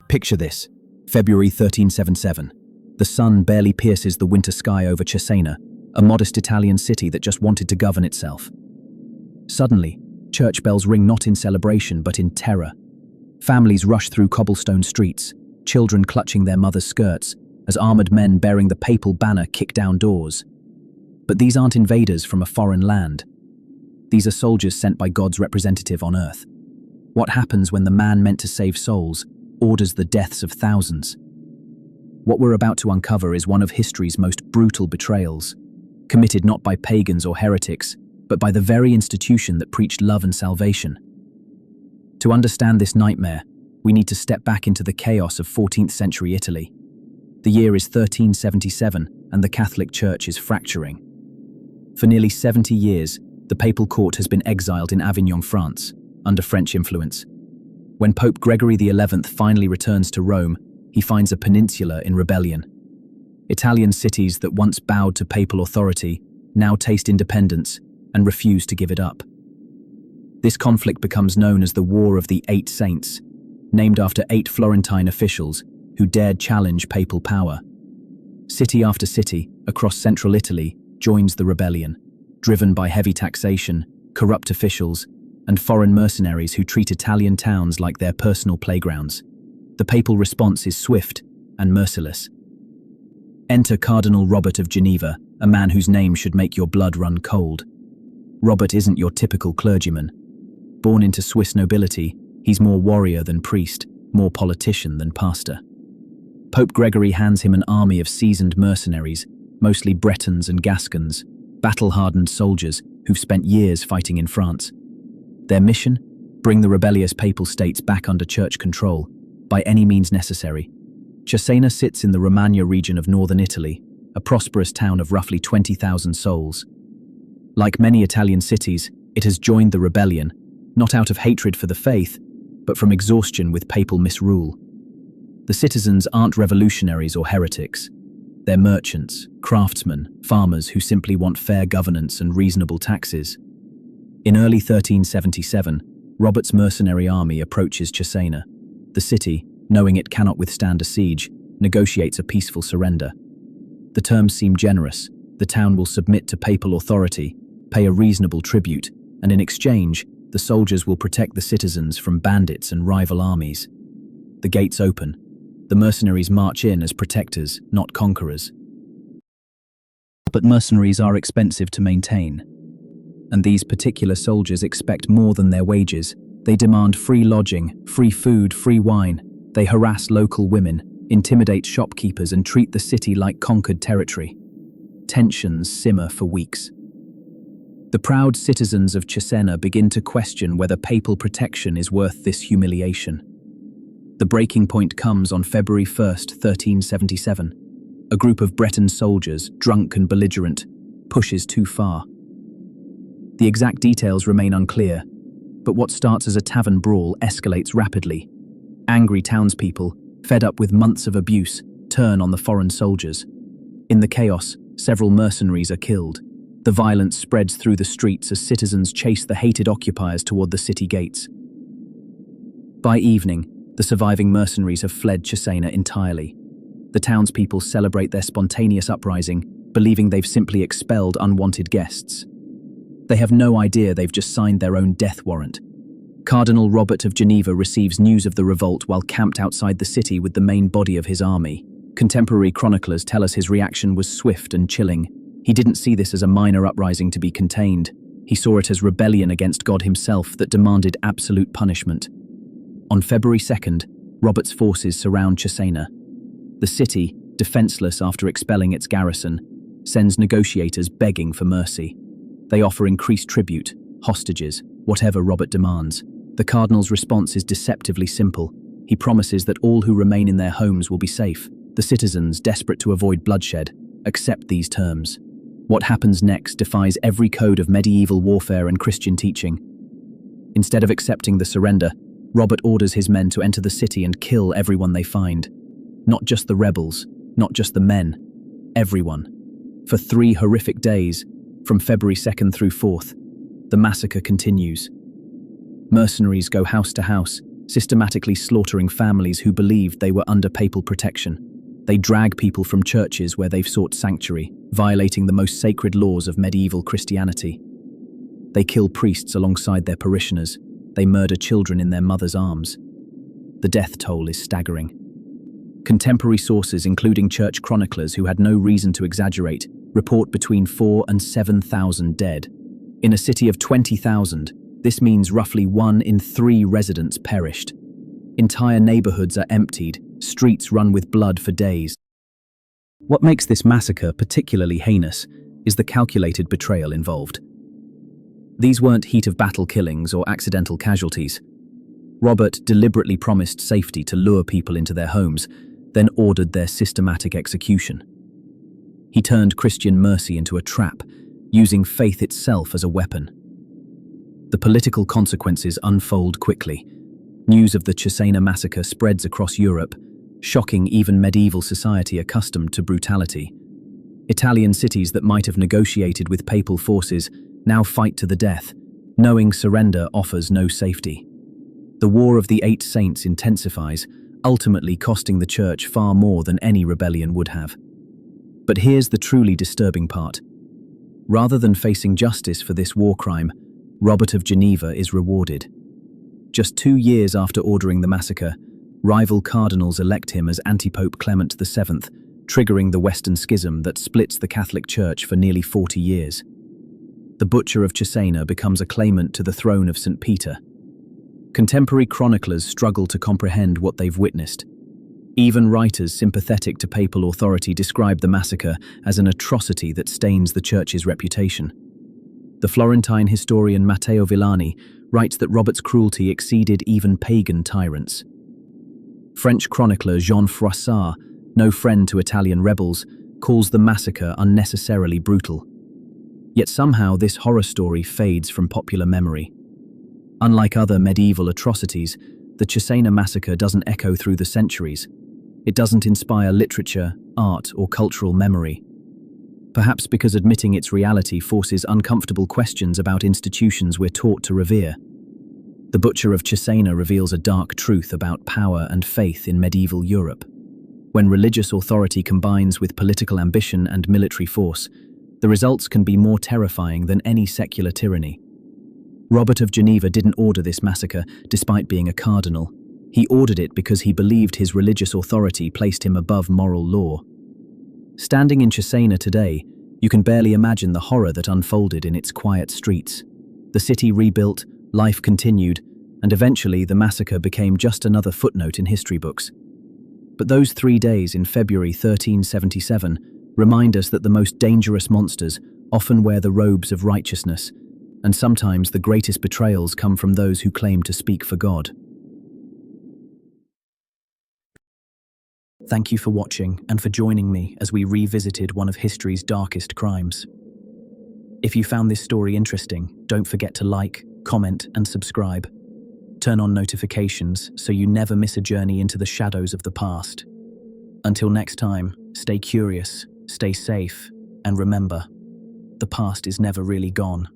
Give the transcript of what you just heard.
Picture this: February 1377. The sun barely pierces the winter sky over Cesena, a modest Italian city that just wanted to govern itself. Suddenly, church bells ring not in celebration but in terror. Families rush through cobblestone streets, children clutching their mothers' skirts, as armored men bearing the papal banner kick down doors. But these aren't invaders from a foreign land. These are soldiers sent by God's representative on earth. What happens when the man meant to save souls orders the deaths of thousands? What we're about to uncover is one of history's most brutal betrayals, committed not by pagans or heretics, but by the very institution that preached love and salvation. To understand this nightmare, we need to step back into the chaos of 14th century Italy. The year is 1377, and the Catholic Church is fracturing. For nearly 70 years, the papal court has been exiled in Avignon, France, under French influence. When Pope Gregory XI finally returns to Rome, he finds a peninsula in rebellion. Italian cities that once bowed to papal authority now taste independence and refuse to give it up. This conflict becomes known as the War of the Eight Saints, named after 8 Florentine officials who dared challenge papal power. City after city across central Italy joins the rebellion, driven by heavy taxation, corrupt officials, and foreign mercenaries who treat Italian towns like their personal playgrounds. The papal response is swift and merciless. Enter Cardinal Robert of Geneva, a man whose name should make your blood run cold. Robert isn't your typical clergyman. Born into Swiss nobility, he's more warrior than priest, more politician than pastor. Pope Gregory hands him an army of seasoned mercenaries, mostly Bretons and Gascons, battle-hardened soldiers who've spent years fighting in France. Their mission? Bring the rebellious papal states back under church control, by any means necessary. Cesena sits in the Romagna region of northern Italy, a prosperous town of roughly 20,000 souls. Like many Italian cities, it has joined the rebellion, not out of hatred for the faith, but from exhaustion with papal misrule. The citizens aren't revolutionaries or heretics. They're merchants, craftsmen, farmers who simply want fair governance and reasonable taxes. In early 1377, Robert's mercenary army approaches Cesena. The city, knowing it cannot withstand a siege, negotiates a peaceful surrender. The terms seem generous. The town will submit to papal authority, pay a reasonable tribute, and in exchange, the soldiers will protect the citizens from bandits and rival armies. The gates open. The mercenaries march in as protectors, not conquerors. But mercenaries are expensive to maintain. And these particular soldiers expect more than their wages. They demand free lodging, free food, free wine. They harass local women, intimidate shopkeepers, and treat the city like conquered territory. Tensions simmer for weeks. The proud citizens of Cesena begin to question whether papal protection is worth this humiliation. The breaking point comes on February 1st, 1377. A group of Breton soldiers, drunk and belligerent, pushes too far. The exact details remain unclear, but what starts as a tavern brawl escalates rapidly. Angry townspeople, fed up with months of abuse, turn on the foreign soldiers. In the chaos, several mercenaries are killed. The violence spreads through the streets as citizens chase the hated occupiers toward the city gates. By evening, the surviving mercenaries have fled Cesena entirely. The townspeople celebrate their spontaneous uprising, believing they've simply expelled unwanted guests. They have no idea they've just signed their own death warrant. Cardinal Robert of Geneva receives news of the revolt while camped outside the city with the main body of his army. Contemporary chroniclers tell us his reaction was swift and chilling. He didn't see this as a minor uprising to be contained. He saw it as rebellion against God himself that demanded absolute punishment. On February 2nd, Robert's forces surround Cesena. The city, defenseless after expelling its garrison, sends negotiators begging for mercy. They offer increased tribute, hostages, whatever Robert demands. The cardinal's response is deceptively simple. He promises that all who remain in their homes will be safe. The citizens, desperate to avoid bloodshed, accept these terms. What happens next defies every code of medieval warfare and Christian teaching. Instead of accepting the surrender, Robert orders his men to enter the city and kill everyone they find. Not just the rebels, not just the men, everyone. For 3 horrific days, from February 2nd through 4th, the massacre continues. Mercenaries go house to house, systematically slaughtering families who believed they were under papal protection. They drag people from churches where they've sought sanctuary, violating the most sacred laws of medieval Christianity. They kill priests alongside their parishioners. They murder children in their mothers' arms. The death toll is staggering. Contemporary sources, including church chroniclers who had no reason to exaggerate, report between 4,000 and 7,000 dead. In a city of 20,000, this means roughly 1 in 3 residents perished. Entire neighborhoods are emptied, streets run with blood for days. What makes this massacre particularly heinous is the calculated betrayal involved. These weren't heat-of-battle killings or accidental casualties. Robert deliberately promised safety to lure people into their homes, then ordered their systematic execution. He turned Christian mercy into a trap, using faith itself as a weapon. The political consequences unfold quickly. News of the Cesena massacre spreads across Europe, shocking even medieval society accustomed to brutality. Italian cities that might have negotiated with papal forces now fight to the death, knowing surrender offers no safety. The War of the Eight Saints intensifies, ultimately costing the Church far more than any rebellion would have. But here's the truly disturbing part. Rather than facing justice for this war crime, Robert of Geneva is rewarded. Just 2 years after ordering the massacre, rival cardinals elect him as Antipope Clement VII, triggering the Western Schism that splits the Catholic Church for nearly 40 years. The Butcher of Cesena becomes a claimant to the throne of St. Peter. Contemporary chroniclers struggle to comprehend what they've witnessed. Even writers sympathetic to papal authority describe the massacre as an atrocity that stains the Church's reputation. The Florentine historian Matteo Villani writes that Robert's cruelty exceeded even pagan tyrants. French chronicler Jean Froissart, no friend to Italian rebels, calls the massacre unnecessarily brutal. Yet somehow this horror story fades from popular memory. Unlike other medieval atrocities, the Cesena massacre doesn't echo through the centuries. It doesn't inspire literature, art, or cultural memory. Perhaps because admitting its reality forces uncomfortable questions about institutions we're taught to revere. The Butcher of Cesena reveals a dark truth about power and faith in medieval Europe. When religious authority combines with political ambition and military force, the results can be more terrifying than any secular tyranny. Robert of Geneva didn't order this massacre despite being a cardinal. He ordered it because he believed his religious authority placed him above moral law. Standing in Cesena today, you can barely imagine the horror that unfolded in its quiet streets. The city rebuilt, life continued, and eventually the massacre became just another footnote in history books. But those 3 days in February 1377 remind us that the most dangerous monsters often wear the robes of righteousness, and sometimes the greatest betrayals come from those who claim to speak for God. Thank you for watching and for joining me as we revisited one of history's darkest crimes. If you found this story interesting, don't forget to like, comment, and subscribe. Turn on notifications so you never miss a journey into the shadows of the past. Until next time, stay curious, stay safe, and remember, the past is never really gone.